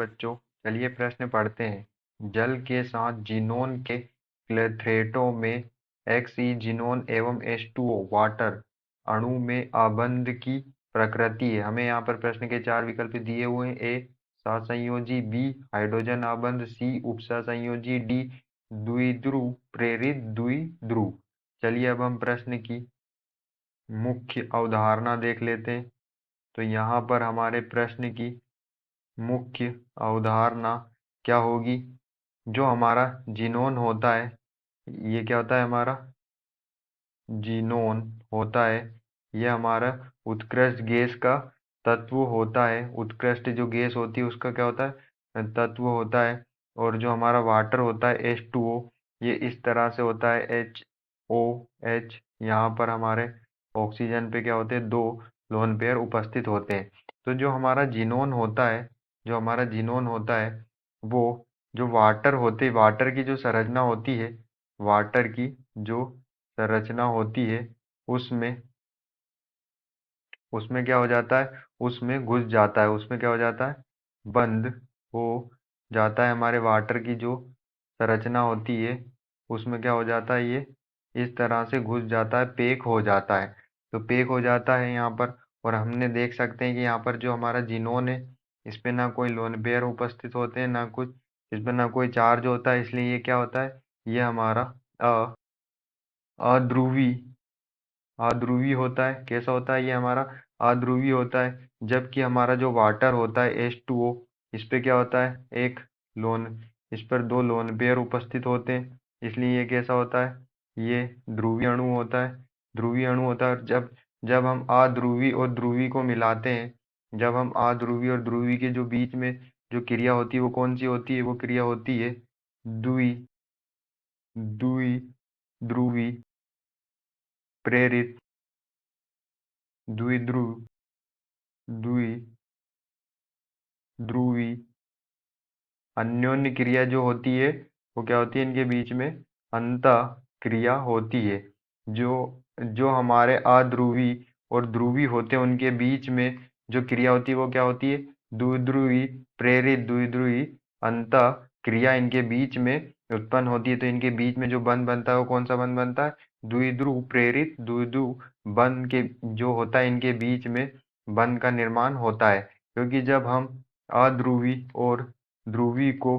बच्चों, चलिए प्रश्न पढ़ते हैं। जल के साथ जिनोन के क्लेथरेटों में जिनोन एवं H2O वाटर अणु में आबंध की प्रकृति है। हमें यहाँ पर प्रश्न के चार विकल्प दिए हुए हैं। ए सहसंयोजी, बी हाइड्रोजन आबंध, सी उपसहसंयोजी, डी द्विध्रुव प्रेरित द्विध्रुव। चलिए अब हम प्रश्न की मुख्य अवधारणा देख लेते हैं। तो यहाँ पर हमारे प्रश्न की मुख्य अवधारणा क्या होगी? जो हमारा जीनोन होता है, ये क्या होता है? हमारा जीनोन होता है, ये हमारा उत्कृष्ट गैस का तत्व होता है। उत्कृष्ट जो गैस होती है उसका क्या होता है? तत्व होता है। और जो हमारा वाटर होता है H2O, ये इस तरह से होता है HOH। यहाँ पर हमारे ऑक्सीजन पे क्या होते हैं? दो लोन पेयर उपस्थित होते हैं। तो जो हमारा जीनोन होता है, जो हमारा जीनोन होता है, वो जो वाटर की जो संरचना होती है, वाटर की जो संरचना होती है, उसमें उसमें क्या हो जाता है? उसमें घुस जाता है। उसमें क्या हो जाता है? बंद हो जाता है। हमारे वाटर की जो संरचना होती है, उसमें क्या हो जाता है? ये इस तरह से घुस जाता है, पैक हो जाता है। तो पैक हो जाता है यहाँ पर। और हमने देख सकते हैं कि यहाँ पर जो हमारा जीनोन है, इस पे ना कोई लोन पेयर उपस्थित होते हैं, ना कुछ, इस पर ना कोई चार्ज होता है। इसलिए ये क्या होता है? ये हमारा अ अध्रुवी अध्रुवी होता है। कैसा होता है? ये हमारा अध्रुवी होता है। जबकि हमारा जो वाटर होता है H2O, इस पे क्या होता है? एक लोन इस पर दो लोन पेयर उपस्थित होते हैं। इसलिए ये कैसा होता है? ये ध्रुवीय अणु होता है। ध्रुवीय अणु होता है। और जब जब हम अध्रुवी और ध्रुवी को मिलाते हैं, जब हम अध्रुवी और ध्रुवी के जो बीच में जो क्रिया होती है, वो कौन सी होती है? वो क्रिया होती है द्वि द्विध्रुवी प्रेरित द्विध्रुव द्विध्रुवी अन्योन्य क्रिया जो होती है, वो क्या होती है? इनके बीच में अंतः क्रिया होती है। जो जो हमारे अध्रुवी और ध्रुवी होते हैं, उनके बीच में जो क्रिया होती है, वो क्या होती है? द्विध्रुवी प्रेरित द्विध्रुवी अंतः क्रिया इनके बीच में उत्पन्न होती है। तो इनके बीच में जो बंध बनता है, वो कौन सा बंध बनता है? द्विध्रुव प्रेरित द्विध्रुव बंध के जो होता है, इनके बीच में बंध का निर्माण होता है। क्योंकि जब हम अध्रुवी और ध्रुवी को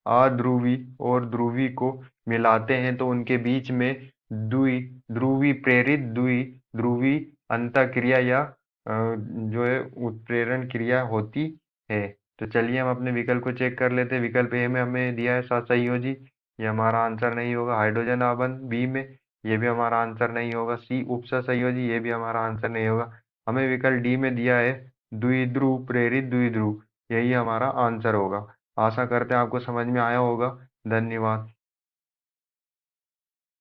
अध्रुवी और ध्रुवी को मिलाते हैं, तो उनके बीच में द्विध्रुवी प्रेरित द्विध्रुवी अंतःक्रिया या जो है उत्प्रेरण क्रिया होती है। तो चलिए हम अपने विकल्प को चेक कर लेते हैं। विकल्प ए में हमें दिया है सहसंयोजी, ये हमारा आंसर नहीं होगा। हाइड्रोजन आबंध बी में, ये भी हमारा आंसर नहीं होगा। सी उपसहसंयोजी, ये भी हमारा आंसर नहीं होगा। हमें विकल्प डी में दिया है द्विध्रुव प्रेरित द्विध्रुव, यही हमारा आंसर होगा। आशा करते हैं आपको समझ में आया होगा। धन्यवाद।